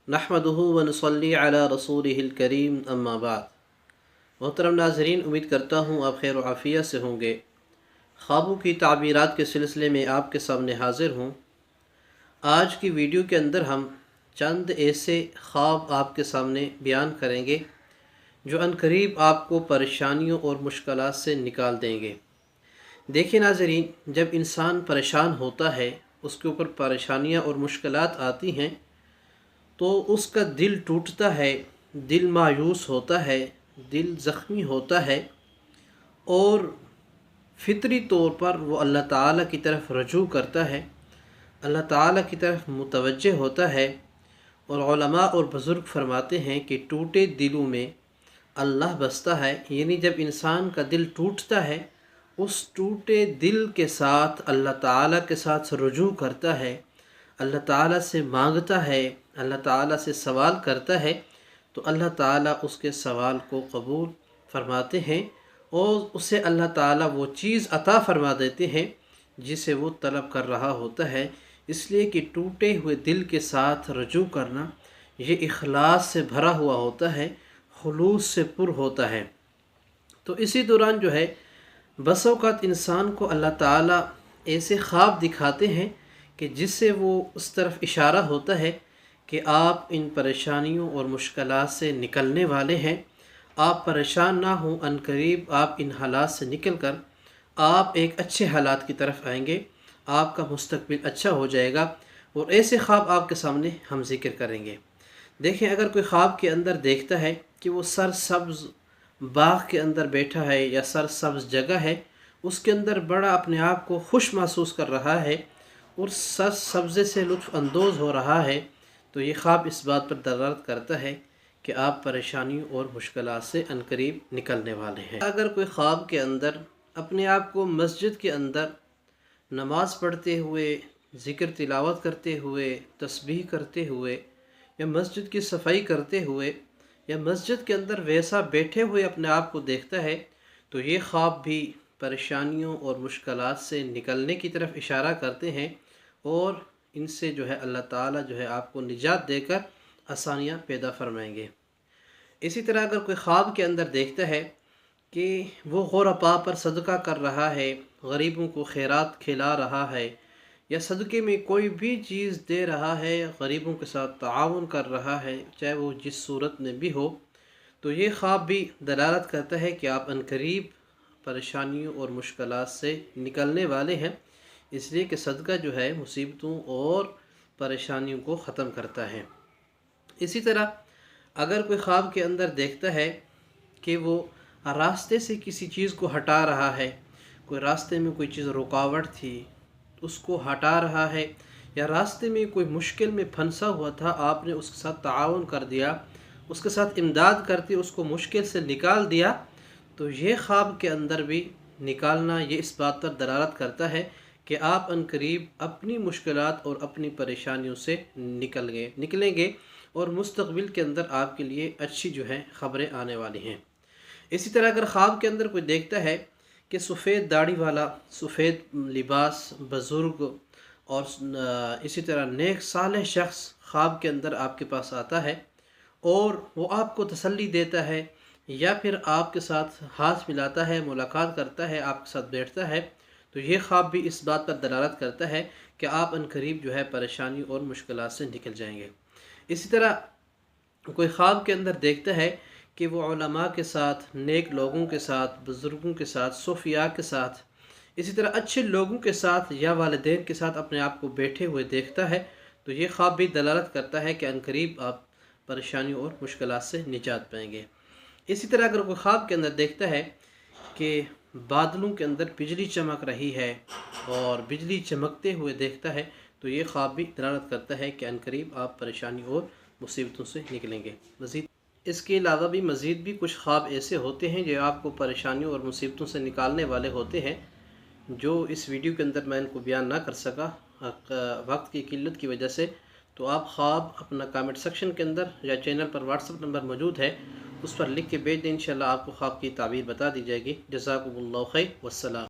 نحمدہ ونصلی علی رسولہ الکریم اما بعد۔ محترم ناظرین، امید کرتا ہوں آپ خیر و عافیت سے ہوں گے۔ خوابوں کی تعبیرات کے سلسلے میں آپ کے سامنے حاضر ہوں۔ آج کی ویڈیو کے اندر ہم چند ایسے خواب آپ کے سامنے بیان کریں گے جو عنقریب آپ کو پریشانیوں اور مشکلات سے نکال دیں گے۔ دیکھیں ناظرین، جب انسان پریشان ہوتا ہے، اس کے اوپر پریشانیاں اور مشکلات آتی ہیں تو اس کا دل ٹوٹتا ہے، دل مایوس ہوتا ہے، دل زخمی ہوتا ہے اور فطری طور پر وہ اللہ تعالیٰ کی طرف رجوع کرتا ہے، اللہ تعالیٰ کی طرف متوجہ ہوتا ہے۔ اور علماء اور بزرگ فرماتے ہیں کہ ٹوٹے دلوں میں اللہ بستا ہے، یعنی جب انسان کا دل ٹوٹتا ہے، اس ٹوٹے دل کے ساتھ اللہ تعالیٰ کے ساتھ رجوع کرتا ہے، اللہ تعالیٰ سے مانگتا ہے، اللہ تعالیٰ سے سوال کرتا ہے، تو اللہ تعالیٰ اس کے سوال کو قبول فرماتے ہیں اور اسے اللہ تعالیٰ وہ چیز عطا فرما دیتے ہیں جسے وہ طلب کر رہا ہوتا ہے۔ اس لیے کہ ٹوٹے ہوئے دل کے ساتھ رجوع کرنا یہ اخلاص سے بھرا ہوا ہوتا ہے، خلوص سے پر ہوتا ہے۔ تو اسی دوران جو ہے بس اوقات انسان کو اللہ تعالیٰ ایسے خواب دکھاتے ہیں کہ جس سے وہ اس طرف اشارہ ہوتا ہے کہ آپ ان پریشانیوں اور مشکلات سے نکلنے والے ہیں، آپ پریشان نہ ہوں، عنقریب آپ ان حالات سے نکل کر آپ ایک اچھے حالات کی طرف آئیں گے، آپ کا مستقبل اچھا ہو جائے گا۔ اور ایسے خواب آپ کے سامنے ہم ذکر کریں گے۔ دیکھیں، اگر کوئی خواب کے اندر دیکھتا ہے کہ وہ سرسبز باغ کے اندر بیٹھا ہے یا سرسبز جگہ ہے، اس کے اندر بڑا اپنے آپ کو خوش محسوس کر رہا ہے اور سبزے سے لطف اندوز ہو رہا ہے، تو یہ خواب اس بات پر دلالت کرتا ہے کہ آپ پریشانیوں اور مشکلات سے عنقریب نکلنے والے ہیں۔ اگر کوئی خواب کے اندر اپنے آپ کو مسجد کے اندر نماز پڑھتے ہوئے، ذکر تلاوت کرتے ہوئے، تسبیح کرتے ہوئے یا مسجد کی صفائی کرتے ہوئے یا مسجد کے اندر ویسا بیٹھے ہوئے اپنے آپ کو دیکھتا ہے، تو یہ خواب بھی پریشانیوں اور مشکلات سے نکلنے کی طرف اشارہ کرتے ہیں اور ان سے جو ہے اللہ تعالیٰ جو ہے آپ کو نجات دے کر آسانیاں پیدا فرمائیں گے۔ اسی طرح اگر کوئی خواب کے اندر دیکھتا ہے کہ وہ غرباء پر صدقہ کر رہا ہے، غریبوں کو خیرات کھلا رہا ہے یا صدقے میں کوئی بھی چیز دے رہا ہے، غریبوں کے ساتھ تعاون کر رہا ہے، چاہے وہ جس صورت میں بھی ہو، تو یہ خواب بھی دلالت کرتا ہے کہ آپ عنقریب پریشانیوں اور مشکلات سے نکلنے والے ہیں، اس لیے کہ صدقہ جو ہے مصیبتوں اور پریشانیوں کو ختم کرتا ہے۔ اسی طرح اگر کوئی خواب کے اندر دیکھتا ہے کہ وہ راستے سے کسی چیز کو ہٹا رہا ہے، کوئی راستے میں کوئی چیز رکاوٹ تھی اس کو ہٹا رہا ہے، یا راستے میں کوئی مشکل میں پھنسا ہوا تھا، آپ نے اس کے ساتھ تعاون کر دیا، اس کے ساتھ امداد کرتے اس کو مشکل سے نکال دیا، تو یہ خواب کے اندر بھی نکالنا یہ اس بات پر دلالت کرتا ہے کہ آپ عنقریب اپنی مشکلات اور اپنی پریشانیوں سے نکلیں گے اور مستقبل کے اندر آپ کے لیے اچھی جو ہے خبریں آنے والی ہیں۔ اسی طرح اگر خواب کے اندر کوئی دیکھتا ہے کہ سفید داڑھی والا، سفید لباس بزرگ اور اسی طرح نیک صالح شخص خواب کے اندر آپ کے پاس آتا ہے اور وہ آپ کو تسلی دیتا ہے یا پھر آپ کے ساتھ ہاتھ ملاتا ہے، ملاقات کرتا ہے، آپ کے ساتھ بیٹھتا ہے، تو یہ خواب بھی اس بات پر دلالت کرتا ہے کہ آپ عنقریب جو ہے پریشانی اور مشکلات سے نکل جائیں گے۔ اسی طرح کوئی خواب کے اندر دیکھتا ہے کہ وہ علماء کے ساتھ، نیک لوگوں کے ساتھ، بزرگوں کے ساتھ، صوفیاء کے ساتھ، اسی طرح اچھے لوگوں کے ساتھ یا والدین کے ساتھ اپنے آپ کو بیٹھے ہوئے دیکھتا ہے، تو یہ خواب بھی دلالت کرتا ہے کہ عنقریب آپ پریشانیوں اور مشکلات سے نجات پائیں گے۔ اسی طرح اگر کوئی خواب کے اندر دیکھتا ہے کہ بادلوں کے اندر بجلی چمک رہی ہے اور بجلی چمکتے ہوئے دیکھتا ہے، تو یہ خواب بھی دلالت کرتا ہے کہ عنقریب آپ پریشانی اور مصیبتوں سے نکلیں گے۔ اس کے علاوہ بھی مزید بھی کچھ خواب ایسے ہوتے ہیں جو آپ کو پریشانیوں اور مصیبتوں سے نکالنے والے ہوتے ہیں، جو اس ویڈیو کے اندر میں ان کو بیان نہ کر سکا وقت کی قلت کی وجہ سے، تو آپ خواب اپنا کامنٹ سیکشن کے اندر یا چینل پر واٹس ایپ نمبر موجود ہے، اس پر لکھ کے بھیج دیں، انشاءاللہ آپ کو خواب کی تعبیر بتا دی جائے گی۔ جزاکم اللہ خیر، والسلام۔